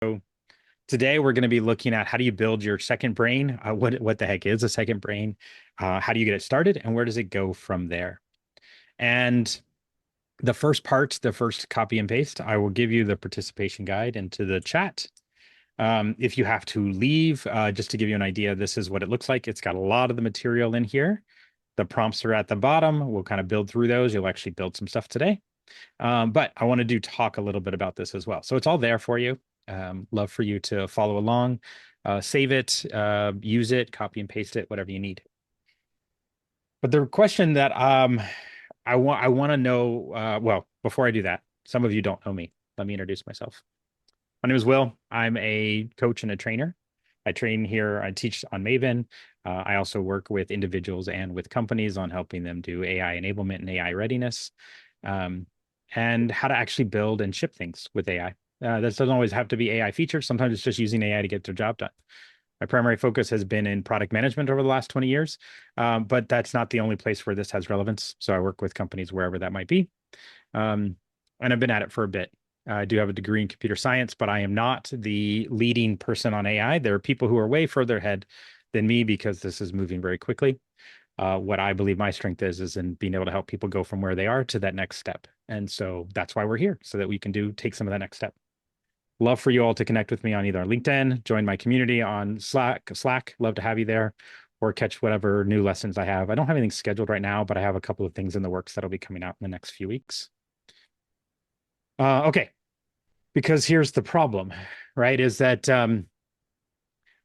So today we're going to be looking at how do you build your second brain? What the heck is a second brain? How do you get it started, and where does it go from there? And the first part, the first copy and paste, I will give you the participation guide into the chat. If you have to leave, just to give you an idea, this is what it looks like. It's got a lot of the material in here. The prompts are at the bottom. We'll kind of build through those. You'll actually build some stuff today. But I want to talk a little bit about this as well. So it's all there for you. Love for you to follow along, save it, use it, copy and paste it, whatever you need. But the question that I want to know, well, before I do that, some of you don't know me. Let me introduce myself. My name is Will. I'm a coach and a trainer. I train here. I teach on Maven. I also work with individuals and with companies on helping them do AI enablement and AI readiness, and how to actually build and ship things with AI. This doesn't always have to be AI features. Sometimes it's just using AI to get their job done. My primary focus has been in product management over the last 20 years, but that's not the only place where this has relevance. So I work with companies wherever that might be. And I've been at it for a bit. I do have a degree in computer science, but I am not the leading person on AI. There are people who are way further ahead than me because this is moving very quickly. What I believe my strength is in being able to help people go from where they are to that next step. And so that's why we're here, so that we can take some of that next step. Love for you all to connect with me on either LinkedIn, join my community on Slack. Love to have you there, or catch whatever new lessons I have. I don't have anything scheduled right now, but I have a couple of things in the works that'll be coming out in the next few weeks. Okay, because here's the problem, right? Is that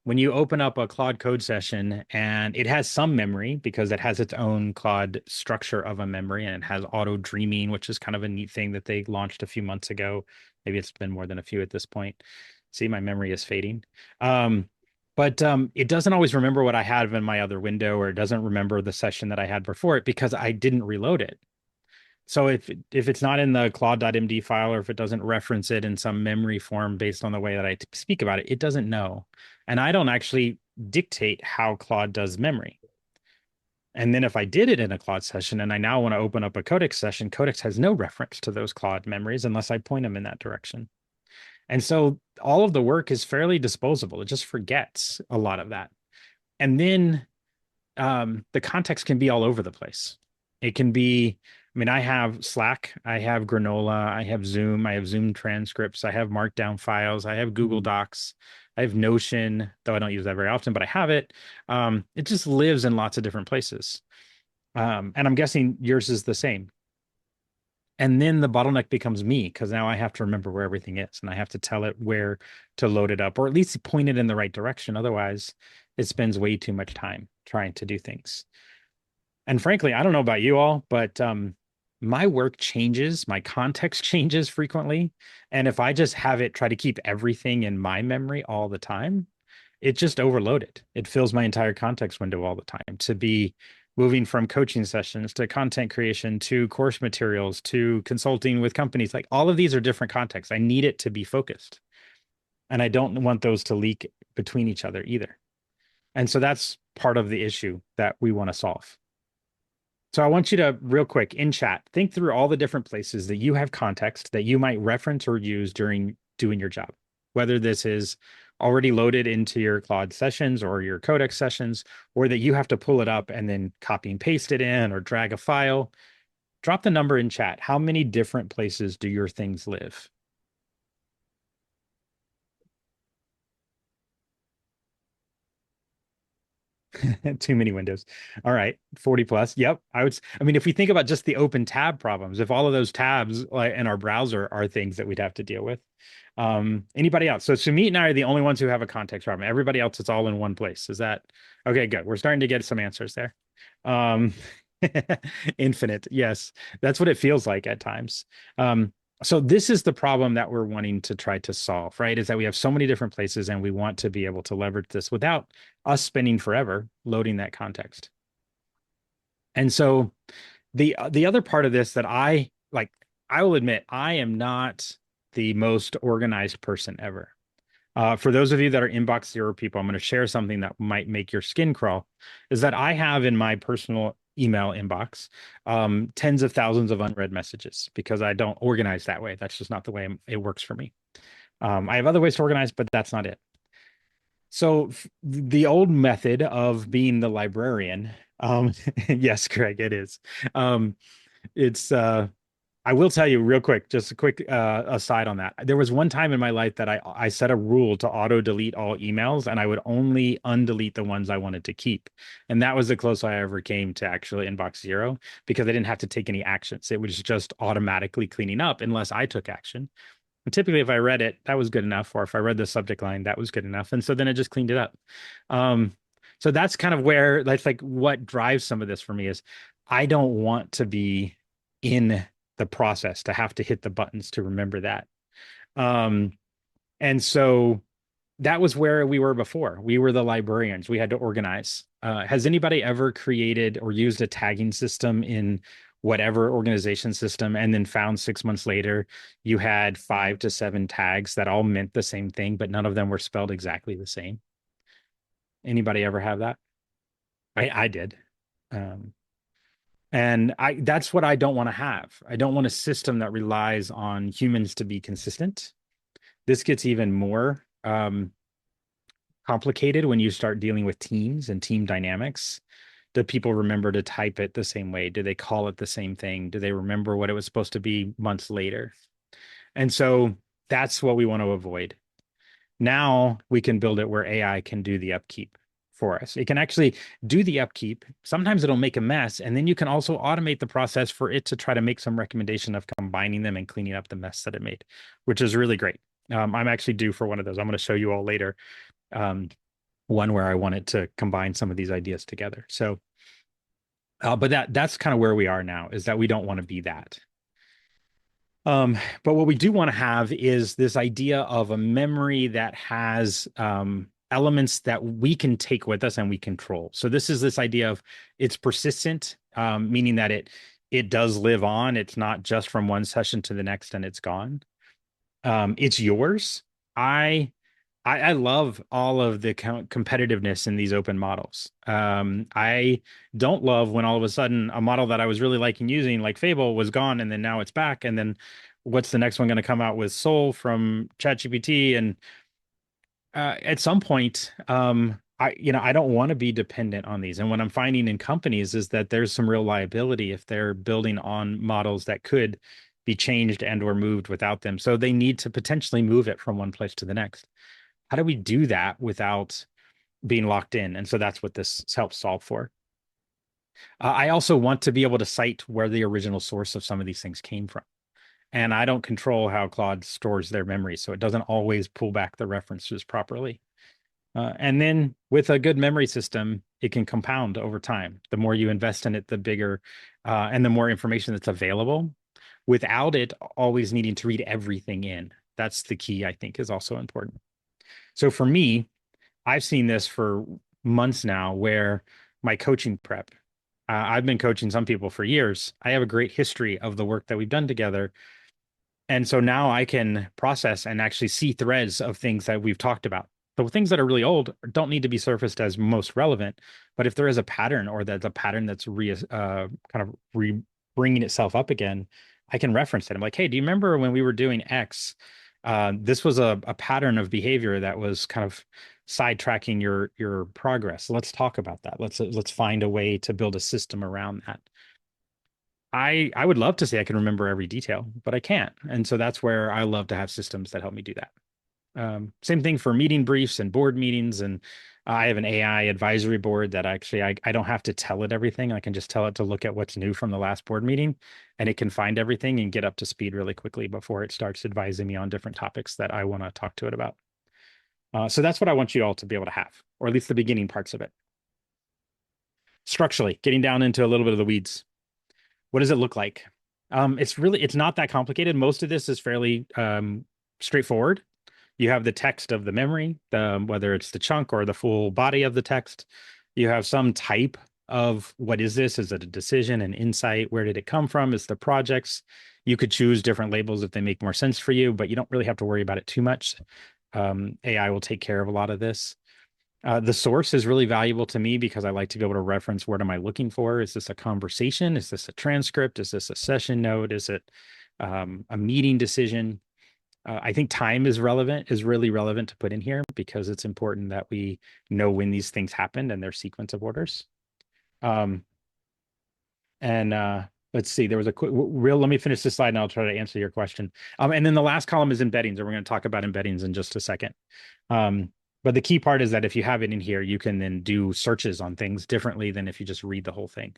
when you open up a Claude Code session, and it has some memory because it has its own Claude structure of a memory, and it has auto dreaming, which is kind of a neat thing that they launched a few months ago. Maybe it's been more than a few at this point. See, my memory is fading. But it doesn't always remember what I had in my other window, or it doesn't remember the session that I had before it because I didn't reload it. So if it's not in the claude.md file, or if it doesn't reference it in some memory form based on the way that I speak about it, it doesn't know. And I don't actually dictate how Claude does memory. And then if I did it in a Claude session and I now want to open up a Codex session, Codex has no reference to those Claude memories unless I point them in that direction. And so all of the work is fairly disposable. It just forgets a lot of that. And then the context can be all over the place. It can be, I mean, I have Slack, I have Granola, I have Zoom transcripts, I have Markdown files, I have Google Docs, I have Notion, though I don't use that very often, but I have it. It just lives in lots of different places. And I'm guessing yours is the same. And then the bottleneck becomes me, because now I have to remember where everything is, and I have to tell it where to load it up, or at least point it in the right direction. Otherwise, it spends way too much time trying to do things. And frankly, I don't know about you all, but my work changes, my context changes frequently. And if I just have it try to keep everything in my memory all the time, it just overloaded. It fills my entire context window all the time. To be moving from coaching sessions to content creation to course materials to consulting with companies, like all of these are different contexts. I need it to be focused. And I don't want those to leak between each other either. And so that's part of the issue that we want to solve. So I want you to, real quick, in chat, think through all the different places that you have context that you might reference or use during doing your job, whether this is already loaded into your Claude sessions or your Codex sessions, or that you have to pull it up and then copy and paste it in or drag a file. Drop the number in chat. How many different places do your things live? Too many windows. All right, 40 plus. Yep. I mean, if we think about just the open tab problems, if all of those tabs like in our browser are things that we'd have to deal with. Anybody else? So Sumit and I are the only ones who have a context problem. Everybody else, it's all in one place. Is that okay? Good. We're starting to get some answers there. Um, Infinite. Yes, that's what it feels like at times. So this is the problem that we're wanting to try to solve, right? Is that we have so many different places, and we want to be able to leverage this without us spending forever loading that context. And so the other part of this that I like, I will admit, I am not the most organized person ever. For those of you that are inbox zero people, I'm going to share something that might make your skin crawl. Is that I have in my personal email inbox tens of thousands of unread messages because I don't organize that way. That's just not the way it works for me. I have other ways to organize, but that's not it. So the old method of being the librarian, yes, Greg, it is. Um, it's I will tell you real quick, just a quick aside on that. There was one time in my life that I set a rule to auto delete all emails, and I would only undelete the ones I wanted to keep. And that was the closest I ever came to actually inbox zero because I didn't have to take any actions. It was just automatically cleaning up unless I took action. And typically, if I read it, that was good enough, or if I read the subject line, that was good enough. And so then it just cleaned it up. Um, so that's kind of where that's like what drives some of this for me is I don't want to be in the process to have to hit the buttons to remember that. Um, and so that was where we were before. We were the librarians. We had to organize. Has anybody ever created or used a tagging system in whatever organization system and then found 6 months later you had 5 to 7 tags that all meant the same thing, but none of them were spelled exactly the same? Anybody ever have that? I did. Um, and I that's what I don't want to have. I don't want a system that relies on humans to be consistent. This gets even more complicated when you start dealing with teams and team dynamics. Do people remember to type it the same way? Do they call it the same thing? Do they remember what it was supposed to be months later? And so that's what we want to avoid. Now we can build it where AI can do the upkeep for us. It can actually do the upkeep. Sometimes it'll make a mess, and then you can also automate the process for it to try to make some recommendation of combining them and cleaning up the mess that it made, which is really great. I'm actually due for one of those. I'm going to show you all later. One where I wanted to combine some of these ideas together. So, but that's kind of where we are now, is that we don't want to be that. But what we do want to have is this idea of a memory that has elements that we can take with us and we control. So this is this idea of it's persistent, meaning that it does live on. It's not just from one session to the next and it's gone. It's yours. I I love all of the competitiveness in these open models. I don't love when all of a sudden a model that I was really liking using, like Fable, was gone and then now it's back. And then what's the next one going to come out with Soul from ChatGPT? And at some point, I don't want to be dependent on these. And what I'm finding in companies is that there's some real liability if they're building on models that could be changed and or moved without them. So they need to potentially move it from one place to the next. How do we do that without being locked in? And so that's what this helps solve for. I also want to be able to cite where the original source of some of these things came from. And I don't control how Claude stores their memory, so it doesn't always pull back the references properly. And then with a good memory system, it can compound over time. The more you invest in it, the bigger and the more information that's available without it always needing to read everything in. That's the key, I think, is also important. So for me, I've seen this for months now where my coaching prep, I've been coaching some people for years. I have a great history of the work that we've done together. And so now I can process and actually see threads of things that we've talked about. The things that are really old don't need to be surfaced as most relevant, but if there is a pattern or that's a pattern that's bringing itself up again, I can reference it. I'm like, hey, do you remember when we were doing X? This was a pattern of behavior that was kind of sidetracking your progress. Let's talk about that. Let's find a way to build a system around that. I would love to say I can remember every detail, but I can't. And so that's where I love to have systems that help me do that. Same thing for meeting briefs and board meetings. And I have an AI advisory board that actually I don't have to tell it everything. I can just tell it to look at what's new from the last board meeting, and it can find everything and get up to speed really quickly before it starts advising me on different topics that I want to talk to it about. So that's what I want you all to be able to have, or at least the beginning parts of it. Structurally, getting down into a little bit of the weeds. What does it look like? It's not that complicated. Most of this is fairly straightforward. You have the text of the memory, whether it's the chunk or the full body of the text. You have some type of what is this? Is it a decision, an insight? Where did it come from? Is the projects? You could choose different labels if they make more sense for you, but you don't really have to worry about it too much. AI will take care of a lot of this. The source is really valuable to me because I like to be able to reference what am I looking for? Is this a conversation? Is this a transcript? Is this a session note? Is it a meeting decision? I think time is relevant, is really relevant to put in here because it's important that we know when these things happened and their sequence of orders. Um, and let's see, there was a quick real, let me finish this slide and I'll try to answer your question. And then the last column is embeddings, and we're going to talk about embeddings in just a second. Um, but the key part is that if you have it in here, you can then do searches on things differently than if you just read the whole thing.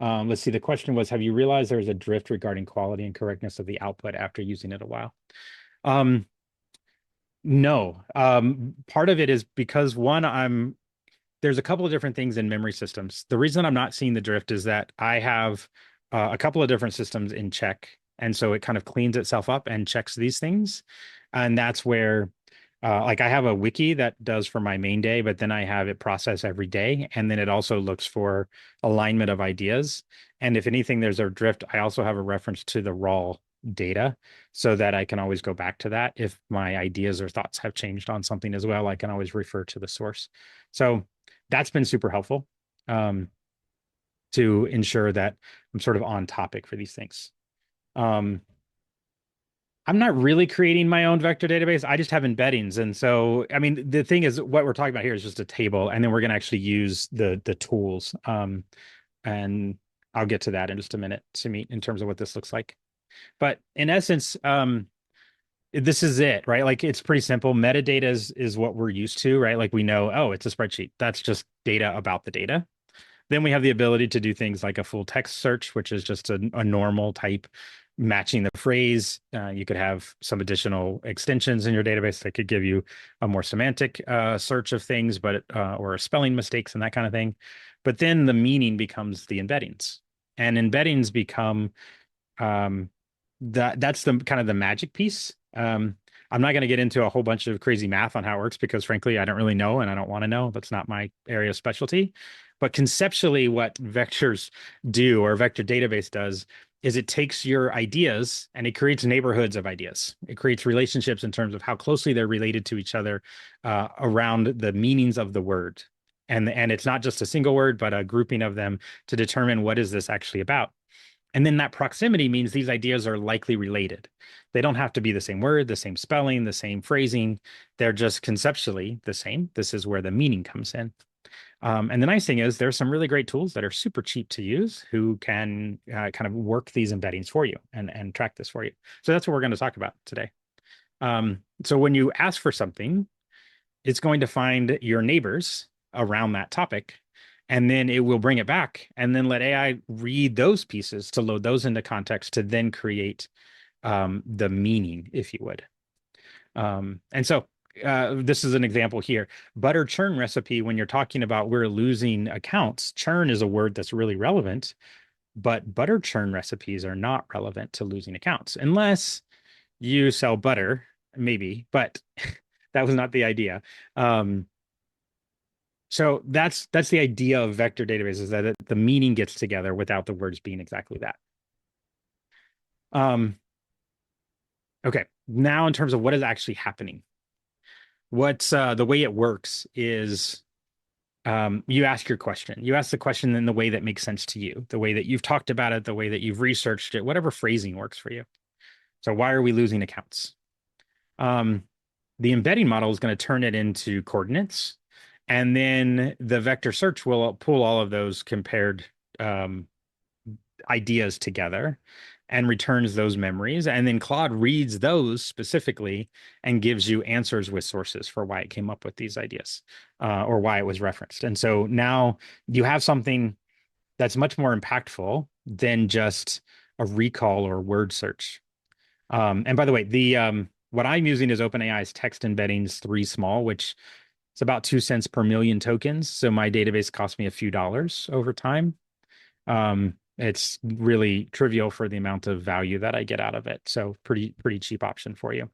Let's see, the question was, have you realized there's a drift regarding quality and correctness of the output after using it a while? Um, no. Part of it is because one, there's a couple of different things in memory systems. The reason I'm not seeing the drift is that I have a couple of different systems in check. And so it kind of cleans itself up and checks these things. And that's where, like, I have a wiki that does for my main day, but then I have it process every day. And then it also looks for alignment of ideas. And if anything, there's a drift. I also have a reference to the raw data so that I can always go back to that. If my ideas or thoughts have changed on something as well, I can always refer to the source. So that's been super helpful to ensure that I'm sort of on topic for these things. I'm not really creating my own vector database. I just have embeddings. And so, I mean, the thing is, what we're talking about here is just a table, and then we're going to actually use the tools. And I'll get to that in just a minute to meet in terms of what this looks like. But in essence, this is it, right? Like it's pretty simple. Metadata is what we're used to, right? Like we know, oh, it's a spreadsheet. That's just data about the data. Then we have the ability to do things like a full text search, which is just a normal type matching the phrase. You could have some additional extensions in your database that could give you a more semantic search of things, but or spelling mistakes and that kind of thing. But then the meaning becomes the embeddings, and embeddings become that's the kind of the magic piece. I'm not going to get into a whole bunch of crazy math on how it works because frankly, I don't really know and I don't want to know. That's not my area of specialty. But conceptually, what vectors do or vector database does is it takes your ideas and it creates neighborhoods of ideas. It creates relationships in terms of how closely they're related to each other around the meanings of the word. And it's not just a single word, but a grouping of them to determine what is this actually about. And then that proximity means these ideas are likely related. They don't have to be the same word, the same spelling, the same phrasing. They're just conceptually the same. This is where the meaning comes in. And the nice thing is there's some really great tools that are super cheap to use who can kind of work these embeddings for you and track this for you. So that's what we're going to talk about today. So when you ask for something, it's going to find your neighbors around that topic, and then it will bring it back and then let AI read those pieces to load those into context to then create the meaning, if you would. And so this is an example here. Butter churn recipe, when you're talking about we're losing accounts, churn is a word that's really relevant, but butter churn recipes are not relevant to losing accounts unless you sell butter, maybe, but that was not the idea. So that's the idea of vector databases, that the meaning gets together without the words being exactly that. Okay, now in terms of what is actually happening, what's the way it works is you ask your question. You ask the question in the way that makes sense to you, the way that you've talked about it, the way that you've researched it, whatever phrasing works for you. So why are we losing accounts? The embedding model is going to turn it into coordinates. And then the vector search will pull all of those compared ideas together and returns those memories. And then Claude reads those specifically and gives you answers with sources for why it came up with these ideas or why it was referenced. And so now you have something that's much more impactful than just a recall or word search. And by the way, what I'm using is OpenAI's text embeddings 3 small, which it's about 2 cents per million tokens. So my database cost me a few dollars over time. It's really trivial for the amount of value that I get out of it. So pretty cheap option for you.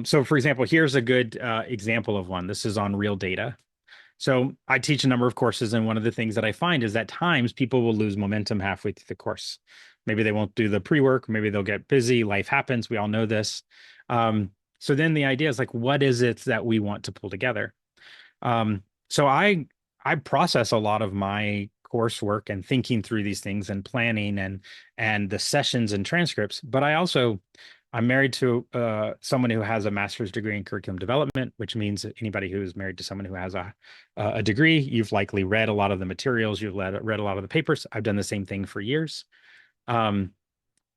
So for example, here's a good example of one. This is on real data. So I teach a number of courses, and one of the things that I find is that times people will lose momentum halfway through the course. Maybe they won't do the pre-work, maybe they'll get busy, life happens, we all know this. So then the idea is like, what is it that we want to pull together? So I process a lot of my coursework and thinking through these things and planning and the sessions and transcripts, but I also I'm married to someone who has a master's degree in curriculum development, which means that anybody who is married to someone who has a degree, you've likely read a lot of the materials, you've read a lot of the papers. I've done the same thing for years. Um,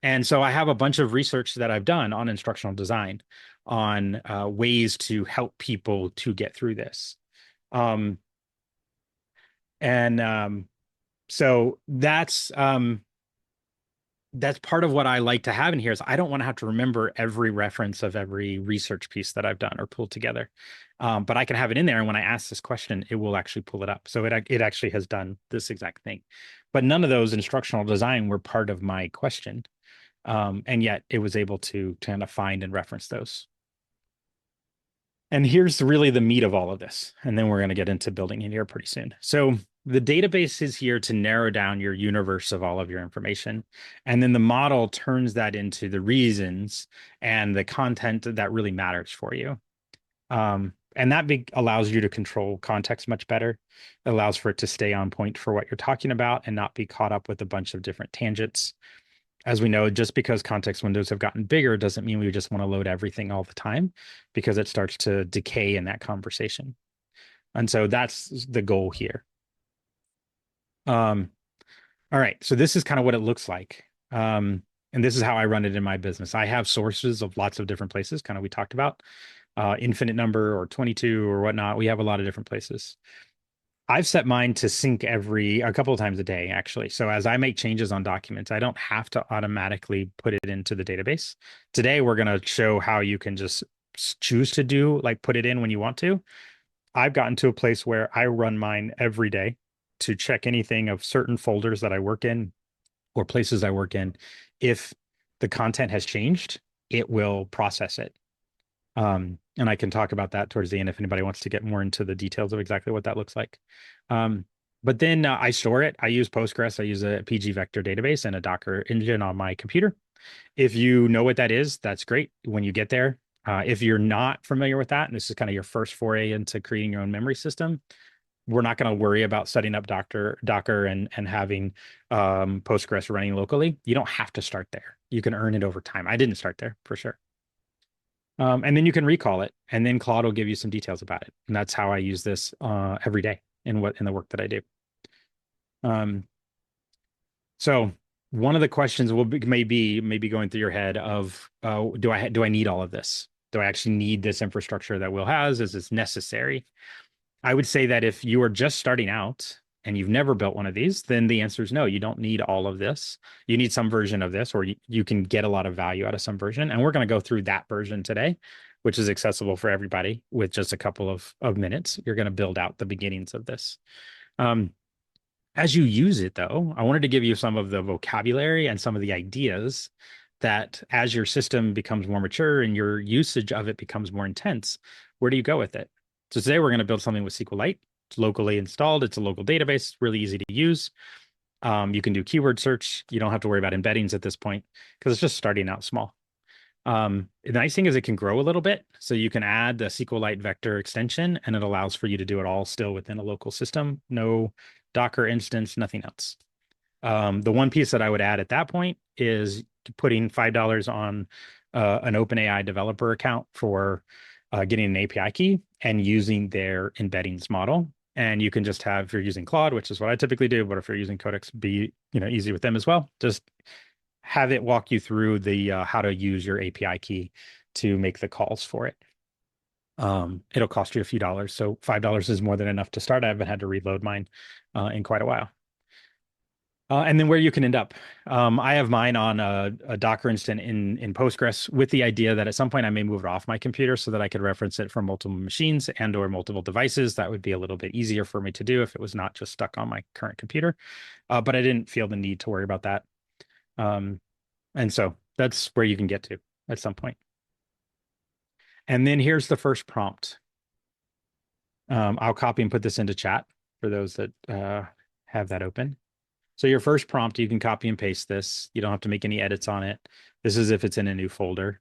and so I have a bunch of research that I've done on instructional design, on ways to help people to get through this. Um, and so that's part of what I like to have in here is I don't want to have to remember every reference of every research piece that I've done or pulled together. But I can have it in there. And when I ask this question, it will actually pull it up. So it actually has done this exact thing. But none of those instructional design were part of my question. And yet it was able to kind of find and reference those. And here's really the meat of all of this. And then we're going to get into building in here pretty soon. So the database is here to narrow down your universe of all of your information. And then the model turns that into the reasons and the content that really matters for you. And that allows you to control context much better. It allows for it to stay on point for what you're talking about and not be caught up with a bunch of different tangents. As we know, just because context windows have gotten bigger doesn't mean we just want to load everything all the time because it starts to decay in that conversation. And so that's the goal here. All right. So this is kind of what it looks like. And this is how I run it in my business. I have sources of lots of different places, kind of we talked about, infinite number or 22 or whatnot. We have a lot of different places. I've set mine to sync a couple of times a day, actually. So as I make changes on documents, I don't have to automatically put it into the database. Today, we're going to show how you can just choose to put it in when you want to. I've gotten to a place where I run mine every day to check anything of certain folders that I work in or places I work in. If the content has changed, it will process it. And I can talk about that towards the end if anybody wants to get more into the details of exactly what that looks like. But then I store it. I use Postgres. I use a PG vector database and a Docker engine on my computer. If you know what that is, that's great when you get there. If you're not familiar with that, and this is kind of your first foray into creating your own memory system, we're not going to worry about setting up Docker and having Postgres running locally. You don't have to start there. You can earn it over time. I didn't start there for sure. And then you can recall it, and then Claude will give you some details about it. And that's how I use this every day in the work that I do. So one of the questions maybe going through your head of do I need all of this? Do I actually need this infrastructure that Will has? Is this necessary? I would say that if you are just starting out and you've never built one of these, then the answer is no, you don't need all of this. You need some version of this, or you can get a lot of value out of some version. And we're going to go through that version today, which is accessible for everybody with just a couple of minutes. You're going to build out the beginnings of this. As you use it, though, I wanted to give you some of the vocabulary and some of the ideas that as your system becomes more mature and your usage of it becomes more intense, where do you go with it? So today we're going to build something with SQLite. It's locally installed. It's a local database, really easy to use. You can do keyword search. You don't have to worry about embeddings at this point because it's just starting out small. The nice thing is it can grow a little bit. So you can add the SQLite vector extension and it allows for you to do it all still within a local system. No Docker instance, nothing else. The one piece that I would add at that point is putting $5 on an OpenAI developer account for getting an API key and using their embeddings model. And you can just have, if you're using Claude, which is what I typically do, but if you're using Codex, be easy with them as well. Just have it walk you through the how to use your API key to make the calls for it. It'll cost you a few dollars. So $5 is more than enough to start. I haven't had to reload mine in quite a while. And then where you can end up. I have mine on a Docker instance in Postgres with the idea that at some point I may move it off my computer so that I could reference it from multiple machines and or multiple devices. That would be a little bit easier for me to do if it was not just stuck on my current computer. But I didn't feel the need to worry about that. And so that's where you can get to at some point. And then here's the first prompt. I'll copy and put this into chat for those that have that open. So your first prompt, you can copy and paste this. You don't have to make any edits on it. This is if it's in a new folder.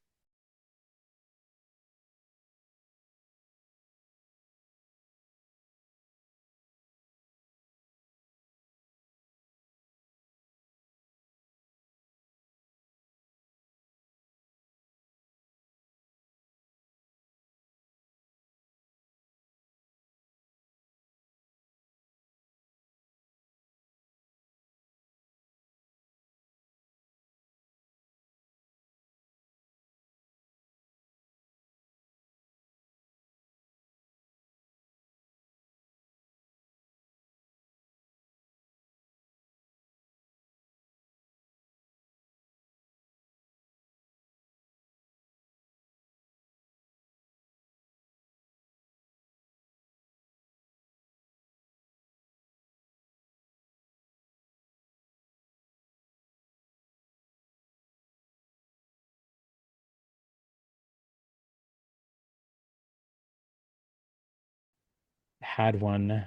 had one.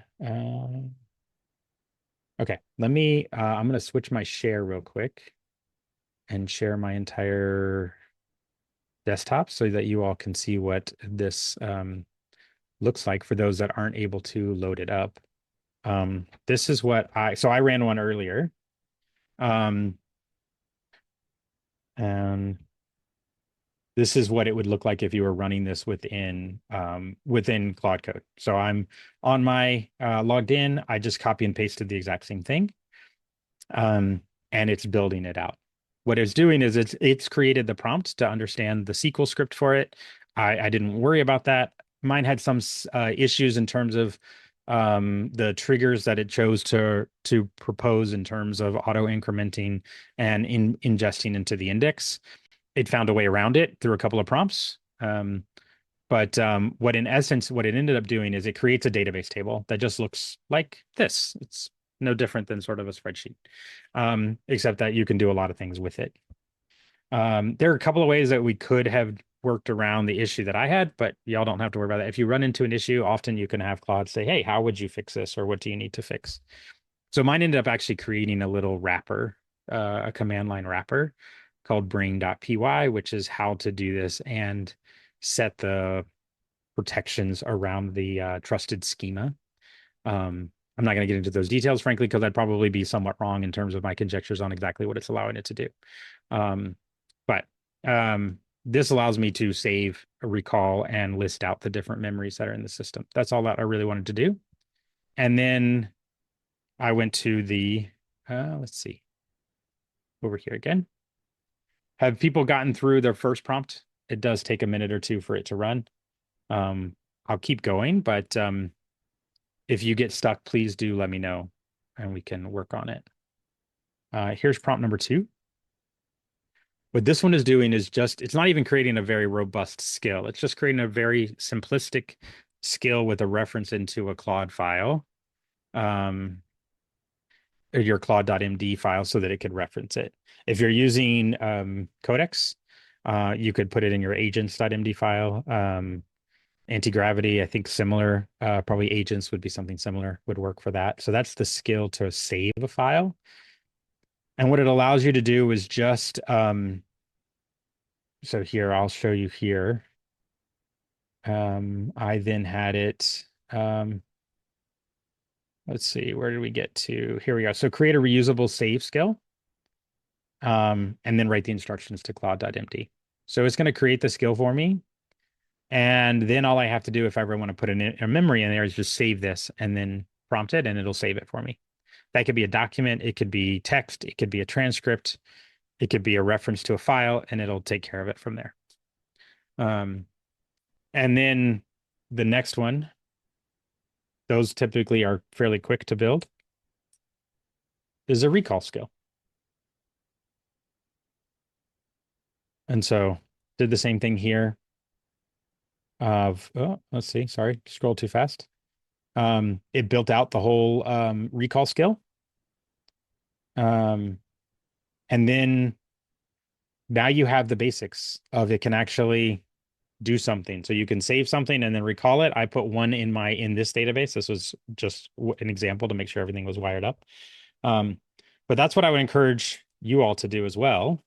Okay, let me, I'm going to switch my share real quick and share my entire desktop so that you all can see what this looks like for those that aren't able to load it up. This is what so I ran one earlier. Um, and this is what it would look like if you were running this within Claude Code. So I'm on my logged in. I just copy and pasted the exact same thing, and it's building it out. What it's doing is it's created the prompt to understand the SQL script for it. I didn't worry about that. Mine had some issues in terms of the triggers that it chose to propose in terms of auto incrementing and ingesting into the index. It found a way around it through a couple of prompts. But what in essence, what it ended up doing is it creates a database table that just looks like this. It's no different than sort of a spreadsheet, except that you can do a lot of things with it. There are a couple of ways that we could have worked around the issue that I had, but y'all don't have to worry about that. If you run into an issue, often you can have Claude say, hey, how would you fix this? Or what do you need to fix? So mine ended up actually creating a little wrapper, a command line wrapper called brain.py, which is how to do this and set the protections around the trusted schema. I'm not going to get into those details, frankly, because I'd probably be somewhat wrong in terms of my conjectures on exactly what it's allowing it to do. But this allows me to save, recall, and list out the different memories that are in the system. That's all that I really wanted to do. And then I went to the, let's see, over here again. Have people gotten through their first prompt? It does take a minute or two for it to run. I'll keep going, but if you get stuck, please do let me know and we can work on it. Here's prompt number 2. What this one is doing is just, it's not even creating a very robust skill. It's just creating a very simplistic skill with a reference into a Claude file, or your Claude.md file so that it could reference it. If you're using Codex, you could put it in your agents.md file. Anti-gravity, I think similar, probably agents would be something similar, would work for that. So that's the skill to save a file. And what it allows you to do is just, so here, I'll show you here. I then had it, let's see, where did we get to? Here we go. So create a reusable save skill, and then write the instructions to Claude.md. So it's going to create the skill for me. And then all I have to do if I ever want to put a memory in there is just save this and then prompt it and it'll save it for me. That could be a document, it could be text, it could be a transcript, it could be a reference to a file, and it'll take care of it from there. And then the next one, those typically are fairly quick to build, is a recall skill. And so did the same thing here. Let's see, sorry, scroll too fast. It built out the whole recall skill. And then now you have the basics of it can actually do something. So you can save something and then recall it. I put one in this database. This was just an example to make sure everything was wired up. But that's what I would encourage you all to do as well,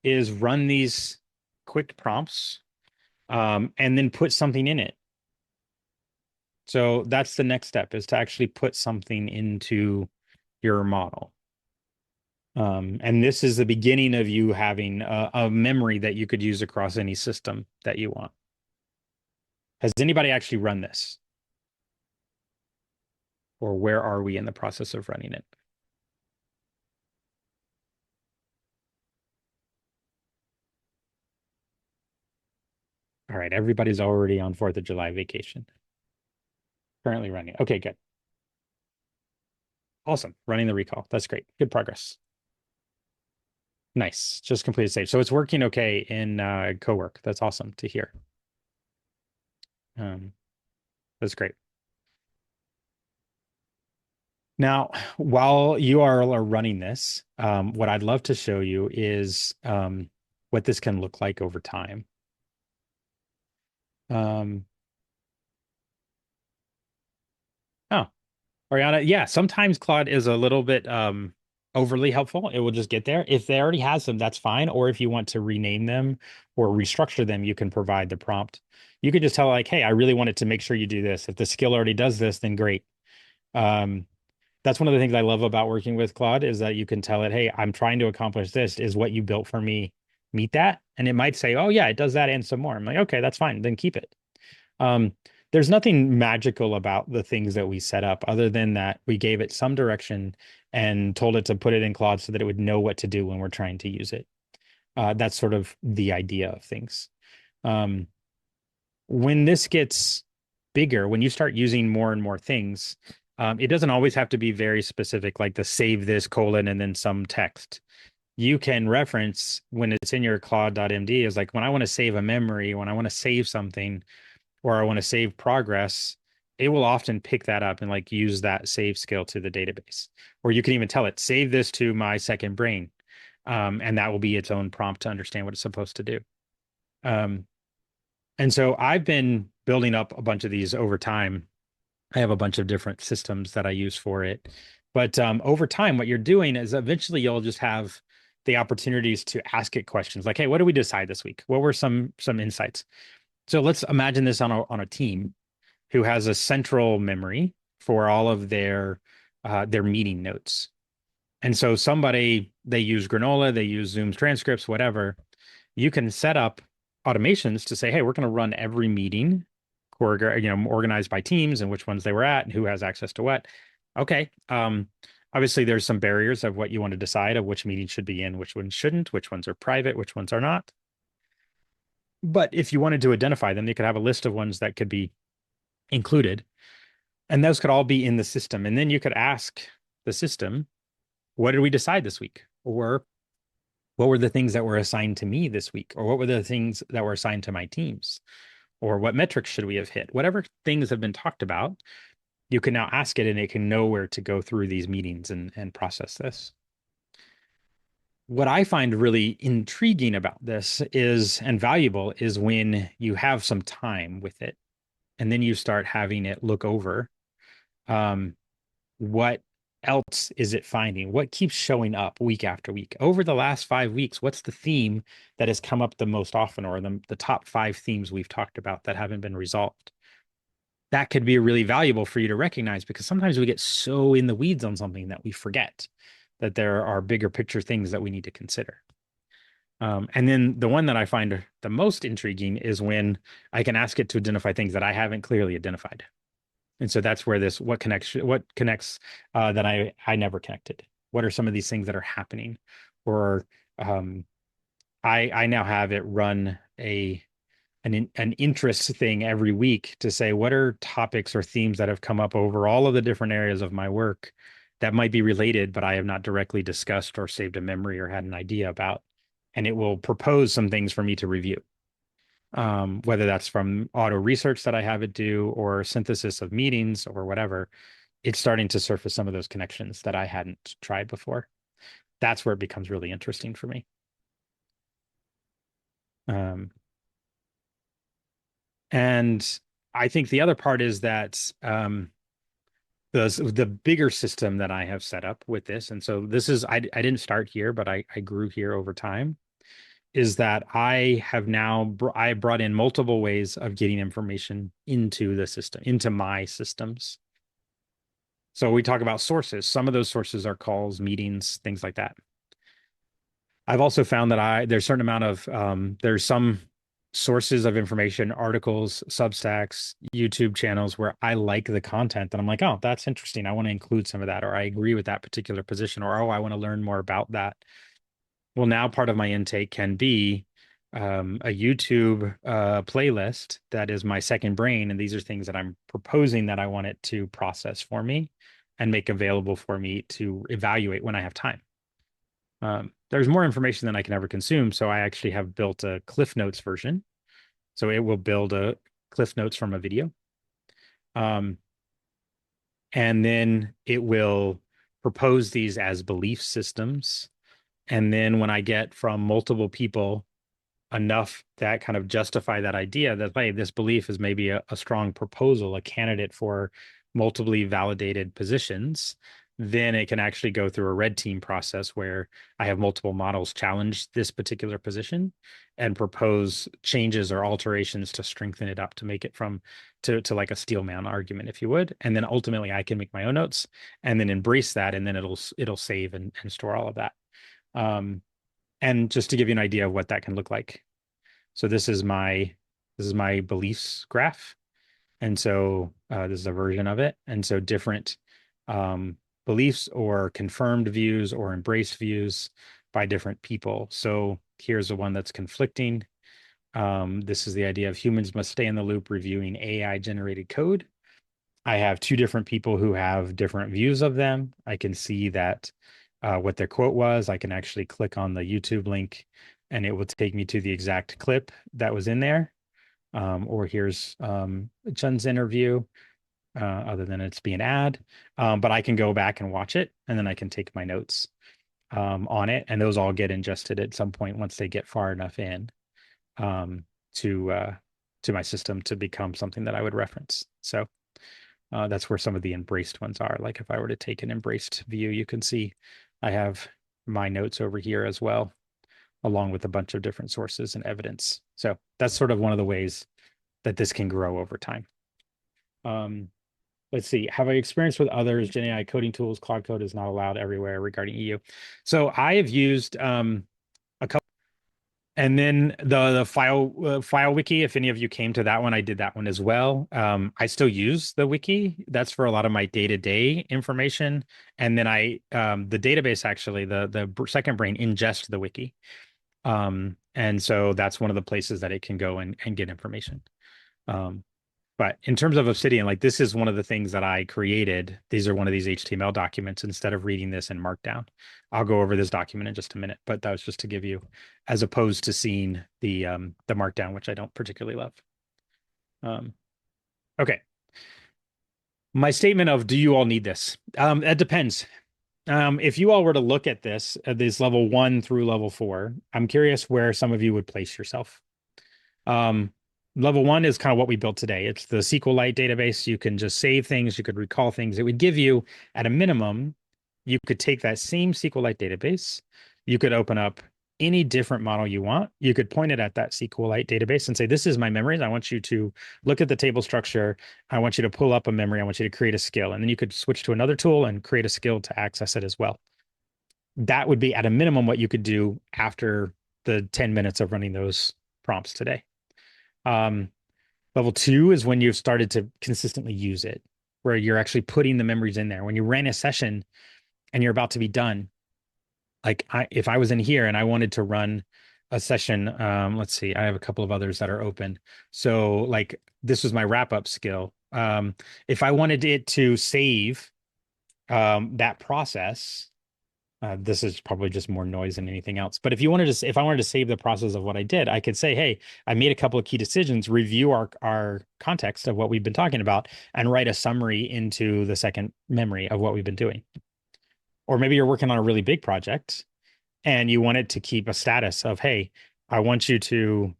is run these quick prompts and then put something in it. So that's the next step, is to actually put something into your model. And this is the beginning of you having a memory that you could use across any system that you want. Has anybody actually run this? Or where are we in the process of running it? All right, everybody's already on 4th of July vacation. Currently running. Okay, good. Awesome. Running the recall. That's great. Good progress. Nice. Just completed save. So it's working okay in cowork. That's awesome to hear. That's great. Now, while you are running this, what I'd love to show you is what this can look like over time. Ariana, yeah, sometimes Claude is a little bit overly helpful. It will just get there. If they already has them, that's fine. Or if you want to rename them or restructure them, you can provide the prompt. You could just tell like, hey, I really wanted to make sure you do this. If the skill already does this, then great. Um, that's one of the things I love about working with Claude is that you can tell it, hey, I'm trying to accomplish this. Is what you built for me meet that? And it might say, oh yeah, it does that and some more. I'm like, okay, that's fine. Then keep it. Um, there's nothing magical about the things that we set up other than that we gave it some direction and told it to put it in Claude so that it would know what to do when we're trying to use it. That's sort of the idea of things. Um, when this gets bigger, when you start using more and more things, it doesn't always have to be very specific, like the save this colon and then some text. You can reference when it's in your Claude.md is like when I want to save a memory, when I want to save something, or I want to save progress, it will often pick that up and like use that save skill to the database. Or you can even tell it, save this to my second brain. And that will be its own prompt to understand what it's supposed to do. Um, and so I've been building up a bunch of these over time. I have a bunch of different systems that I use for it. But over time, what you're doing is eventually you'll just have the opportunities to ask it questions like, hey, what did we decide this week? What were some insights? So let's imagine this on a team who has a central memory for all of their meeting notes. And so somebody they use Granola, they use Zoom's transcripts, whatever. You can set up automations to say, hey, we're going to run every meeting, organized by teams and which ones they were at and who has access to what. Okay. Obviously, there's some barriers of what you want to decide of which meetings should be in, which ones shouldn't, which ones are private, which ones are not. But if you wanted to identify them, you could have a list of ones that could be included, and those could all be in the system. And then you could ask the system, what did we decide this week? Or what were the things that were assigned to me this week? Or what were the things that were assigned to my teams? Or what metrics should we have hit? Whatever things have been talked about, you can now ask it and it can know where to go through these meetings and process this. What I find really intriguing about this is and valuable is when you have some time with it and then you start having it look over um, what else is it finding? What keeps showing up week after week? Over the last 5 weeks, what's the theme that has come up the most often, or the top 5 themes we've talked about that haven't been resolved? That could be really valuable for you to recognize because sometimes we get so in the weeds on something that we forget that there are bigger picture things that we need to consider. And then the one that I find the most intriguing is when I can ask it to identify things that I haven't clearly identified. And so that's where this what connects that I never connected. What are some of these things that are happening? Or um, I now have it run an interest thing every week to say what are topics or themes that have come up over all of the different areas of my work that might be related, but I have not directly discussed or saved a memory or had an idea about. And it will propose some things for me to review. Whether that's from auto research that I have it do or synthesis of meetings or whatever, it's starting to surface some of those connections that I hadn't tried before. That's where it becomes really interesting for me. Um, and I think the other part is that the bigger system that I have set up with this, and so this is I didn't start here, but I grew here over time is that I have now I brought in multiple ways of getting information into the system, into my systems. So we talk about sources. Some of those sources are calls, meetings, things like that. I've also found that there's a certain amount of there's some sources of information, articles, Substacks, YouTube channels where I like the content that I'm like, oh, that's interesting. I want to include some of that, or I agree with that particular position, or oh, I want to learn more about that. Well, now part of my intake can be a YouTube playlist that is my second brain. And these are things that I'm proposing that I want it to process for me and make available for me to evaluate when I have time. There's more information than I can ever consume. So I actually have built a Cliff Notes version. So it will build a Cliff Notes from a video. And then it will propose these as belief systems. And then when I get from multiple people enough that kind of justify that idea that, hey, this belief is maybe a strong proposal, a candidate for multiply validated positions, then it can actually go through a red team process where I have multiple models challenge this particular position and propose changes or alterations to strengthen it up to make it from to like a steel man argument, if you would. And then ultimately I can make my own notes and then embrace that, and then it'll save and store all of that. And just to give you an idea of what that can look like. So this is my beliefs graph. And so this is a version of it. And so different beliefs or confirmed views or embraced views by different people. So here's the one that's conflicting. This is the idea of humans must stay in the loop reviewing AI generated code. I have two different people who have different views of them. I can see that what their quote was. I can actually click on the YouTube link and it will take me to the exact clip that was in there. Or here's Chun's interview, other than it's being ad. But I can go back and watch it, and then I can take my notes on it, and those all get ingested at some point once they get far enough in to my system to become something that I would reference. So that's where some of the embraced ones are. Like if I were to take an embraced view, you can see I have my notes over here as well, along with a bunch of different sources and evidence. So that's sort of one of the ways that this can grow over time. Let's see. Have I experienced with others Gen AI coding tools? Claude Code is not allowed everywhere regarding EU. So I have used a couple, and then the file wiki. If any of you came to that one, I did that one as well. I still use the wiki. That's for a lot of my day-to-day information. And then the database actually, the second brain ingests the wiki. And so that's one of the places that it can go and get information. But in terms of Obsidian, like this is one of the things that I created. These are one of these HTML documents instead of reading this in Markdown. I'll go over this document in just a minute, but that was just to give you, as opposed to seeing the Markdown, which I don't particularly love. Okay. My statement of, do you all need this? It depends. If you all were to look at this level 1 through level 4, I'm curious where some of you would place yourself. Level 1 is kind of what we built today. It's the SQLite database. You can just save things. You could recall things. It would give you, at a minimum, you could take that same SQLite database. You could open up any different model you want. You could point it at that SQLite database and say, this is my memories. I want you to look at the table structure. I want you to pull up a memory. I want you to create a skill. And then you could switch to another tool and create a skill to access it as well. That would be, at a minimum, what you could do after the 10 minutes of running those prompts today. Level 2 is when you've started to consistently use it, where you're actually putting the memories in there. When you ran a session and you're about to be done, like if I was in here and I wanted to run a session, let's see, I have a couple of others that are open. So like this was my wrap up skill. If I wanted it to save that process, this is probably just more noise than anything else. But if I wanted to save the process of what I did, I could say, hey, I made a couple of key decisions, review our context of what we've been talking about, and write a summary into the second memory of what we've been doing. Or maybe you're working on a really big project and you wanted to keep a status of, hey, I want you to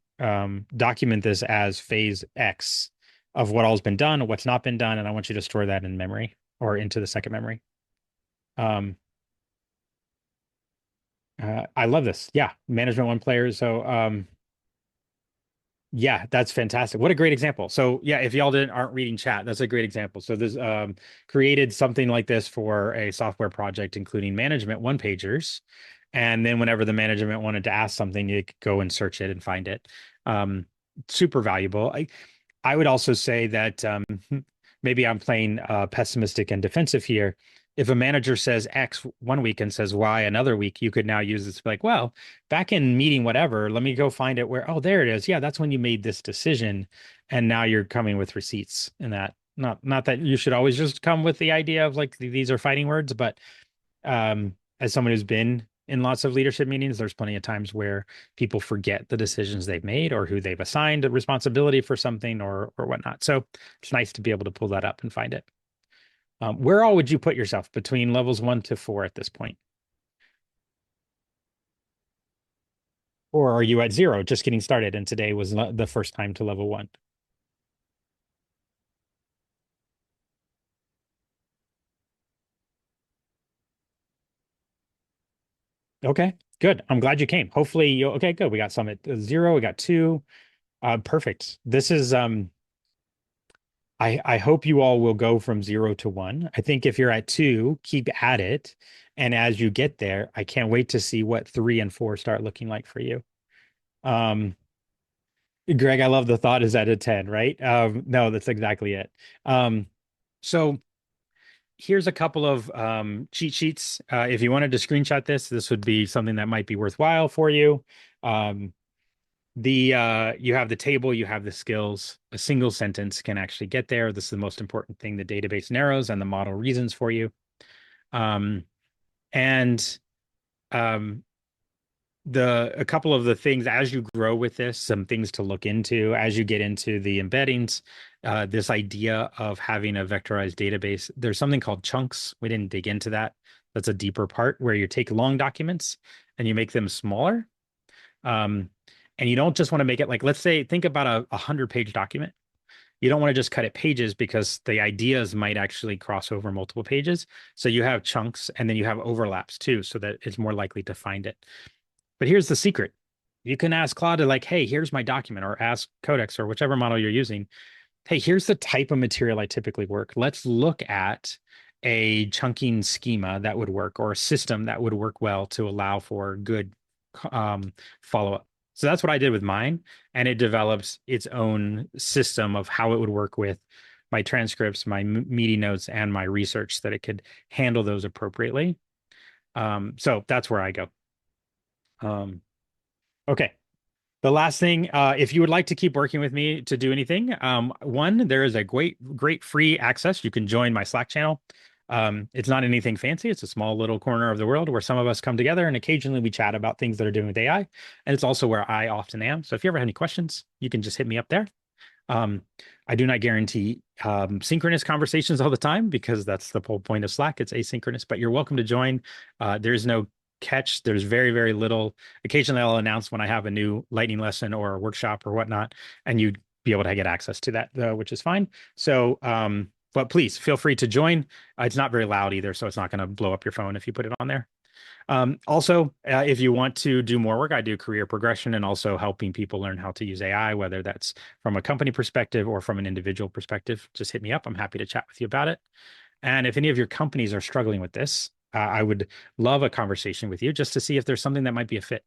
document this as phase X of what all's been done, what's not been done, and I want you to store that in memory or into the second memory. I love this. Yeah. Management one players. So, yeah, that's fantastic. What a great example. So yeah, if y'all aren't reading chat, that's a great example. So this created something like this for a software project, including management one pagers. And then whenever the management wanted to ask something, you could go and search it and find it. Super valuable. I would also say that maybe I'm playing pessimistic and defensive here. If a manager says X one week and says Y another week, you could now use this to be like, well, back in meeting whatever, let me go find it where, oh, there it is. Yeah, that's when you made this decision. And now you're coming with receipts in that. Not that you should always just come with the idea of like these are fighting words, but as someone who's been in lots of leadership meetings, there's plenty of times where people forget the decisions they've made or who they've assigned a responsibility for something or whatnot. So it's nice to be able to pull that up and find it. Where all would you put yourself between levels 1 to 4 at this point? Or are you at 0, just getting started, and today was the first time to level 1? Okay, good. I'm glad you came. Hopefully you okay, good. We got some at zero, we got two. Perfect. This is I hope you all will go from zero to one. I think if you're at two, keep at it. And as you get there, I can't wait to see what three and four start looking like for you. Um, Greg, I love the thought is at a 10, right? No, that's exactly it. Um, so here's a couple of cheat sheets. If you wanted to screenshot this, this would be something that might be worthwhile for you. Um, you have the table, you have the skills. A single sentence can actually get there. This is the most important thing. The database narrows and the model reasons for you. Um, and um, a couple of the things as you grow with this, some things to look into as you get into the embeddings, this idea of having a vectorized database. There's something called chunks. We didn't dig into that. That's a deeper part where you take long documents and you make them smaller. Um, and you don't just want to make it like, let's say, think about a 100-page document. You don't want to just cut it pages because the ideas might actually cross over multiple pages. So you have chunks and then you have overlaps too, so that it's more likely to find it. But here's the secret. You can ask Claude to like, hey, here's my document, or ask Codex or whichever model you're using. Hey, here's the type of material I typically work. Let's look at a chunking schema that would work or a system that would work well to allow for good follow-up. So that's what I did with mine. And it develops its own system of how it would work with my transcripts, my meeting notes, and my research so that it could handle those appropriately. So that's where I go. Okay. The last thing, if you would like to keep working with me to do anything, one, there is a great free access. You can join my Slack channel. It's not anything fancy. It's a small little corner of the world where some of us come together and occasionally we chat about things that are doing with AI. And it's also where I often am. So if you ever have any questions, you can just hit me up there. Um, I do not guarantee synchronous conversations all the time because that's the whole point of Slack. It's asynchronous, but you're welcome to join. There's no catch. There's very little. Occasionally, I'll announce when I have a new lightning lesson or a workshop or whatnot, and you'd be able to get access to that, which is fine. So, but please feel free to join. It's not very loud either, so it's not going to blow up your phone if you put it on there. Also, if you want to do more work, I do career progression and also helping people learn how to use AI, whether that's from a company perspective or from an individual perspective. Just hit me up. I'm happy to chat with you about it. And if any of your companies are struggling with this, I would love a conversation with you just to see if there's something that might be a fit.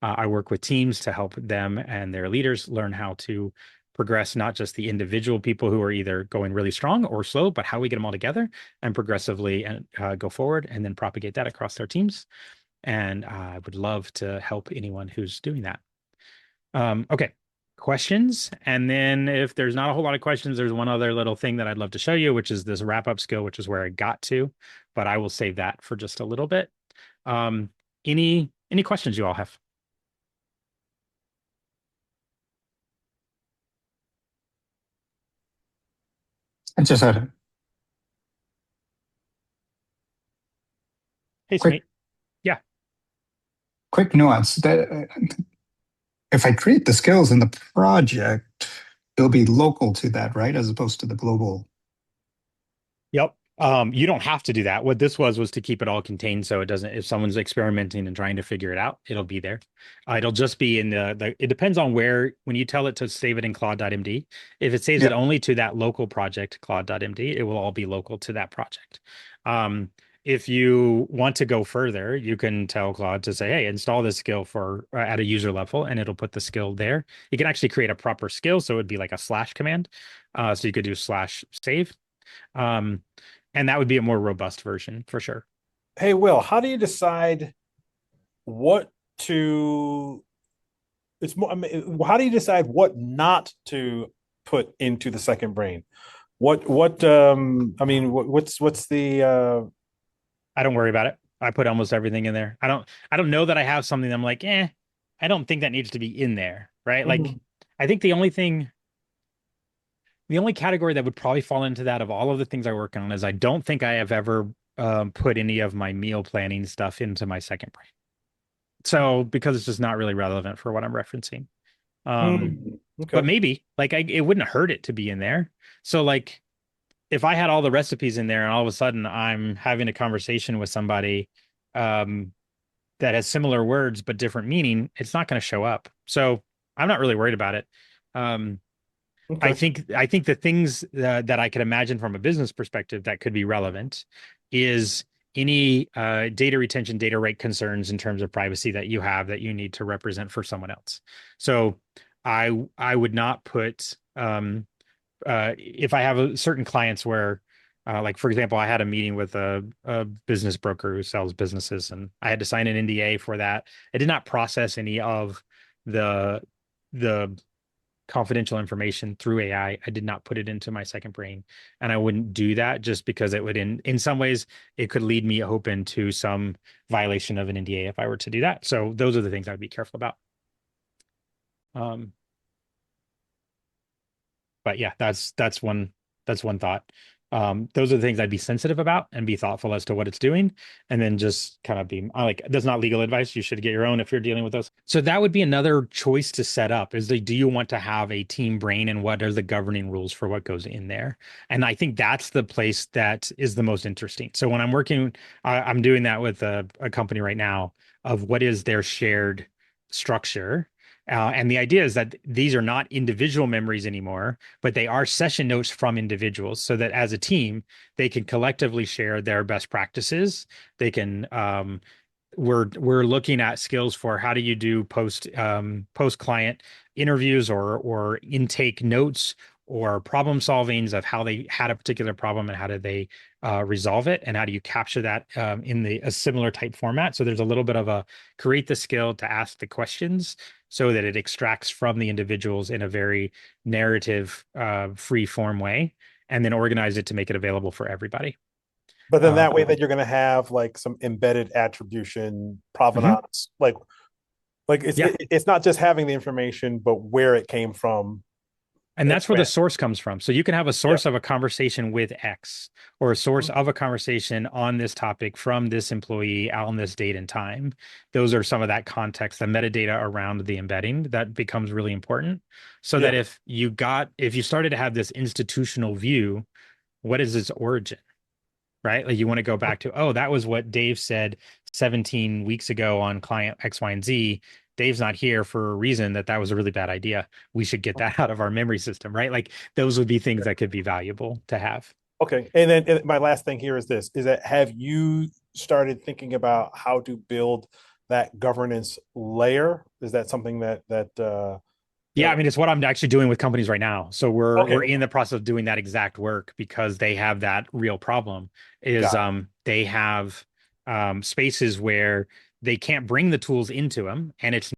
I work with teams to help them and their leaders learn how to progress not just the individual people who are either going really strong or slow, but how we get them all together and progressively go forward and then propagate that across their teams. And I would love to help anyone who's doing that. Okay, questions. And then if there's not a whole lot of questions, there's one other little thing that I'd love to show you, which is this wrap up skill, which is where I got to, but I will save that for just a little bit. Um, any questions you all have? I just had a Hey, quick Sumit. Yeah. quick nuance that if I create the skills in the project, it'll be local to that, right? As opposed to the global. Yep. You don't have to do that. What this was to keep it all contained so it doesn't, if someone's experimenting and trying to figure it out, it'll be there. It'll just be in it depends on where, when you tell it to save it in Claude.md, if it saves it Yeah. only to that local project, Claude.md, it will all be local to that project. Um, if you want to go further, you can tell Claude to say, hey, install this skill for at a user level, and it'll put the skill there. You can actually create a proper skill. So it'd be like a slash command. So you could do slash save. Um, and that would be a more robust version for sure. Hey, Will, how do you decide what to it's more I mean, how do you decide what not to put into the second brain? What I mean what's the I don't worry about it. I put almost everything in there. I don't know that I have something I'm like, I don't think that needs to be in there, right? Like, Mhm. I think the only category that would probably fall into that of all of the things I work on is I don't think I have ever put any of my meal planning stuff into my second brain. So because it's just not really relevant for what I'm referencing. Um, but Okay. maybe like it wouldn't hurt it to be in there. So like if I had all the recipes in there and all of a sudden I'm having a conversation with somebody, um, that has similar words but different meaning, it's not going to show up. So I'm not really worried about it. Um, Okay. I think the things that I could imagine from a business perspective that could be relevant is any data retention, data rate concerns in terms of privacy that you have that you need to represent for someone else. So I would not put if I have certain clients where like for example, I had a meeting with a business broker who sells businesses, and I had to sign an NDA for that. I did not process any of the the confidential information through AI. I did not put it into my second brain, and I wouldn't do that just because it would in some ways it could lead me open to some violation of an NDA if I were to do that. So those are the things I'd be careful about. Um, but yeah, that's one thought. Those are the things I'd be sensitive about and be thoughtful as to what it's doing, and then just kind of be like, that's not legal advice. You should get your own if you're dealing with those. So that would be another choice to set up is do you want to have a team brain, and what are the governing rules for what goes in there? And I think that's the place that is the most interesting. So when I'm working, I'm doing that with a company right now of what is their shared structure. And the idea is that these are not individual memories anymore, but they are session notes from individuals, so that as a team, they can collectively share their best practices. They can we're looking at skills for how do you do post client interviews or intake notes or problem solvings of how they had a particular problem and how did they resolve it, and how do you capture that in a similar type format. So there's a little bit of a create the skill to ask the questions so that it extracts from the individuals in a very narrative free form way, and then organize it to make it available for everybody. But then that way that you're going to have like some embedded attribution provenance, like Yeah. it's not just having the information, but where it came from. And that's where the source comes from. So you can have a source Yeah. of a conversation with X, or a source of a conversation on this topic from this employee on this date and time. Those are some of that context, the metadata around the embedding that becomes really important. So that Yeah. if you started to have this institutional view, what is its origin? Right? Like you want to go back to, oh, that was what Dave said 17 weeks ago on client X, Y, and Z. Dave's not here for a reason that was a really bad idea. We should get that out of our memory system, right? Like those would be things that could be valuable to have. Okay. And then my last thing here is this, is that have you started thinking about how to build that governance layer? Is that something Yeah, I mean, it's what I'm actually doing with companies right now. So we're okay. in the process of doing that exact work because they have that real problem is they have spaces where they can't bring the tools into them, and it's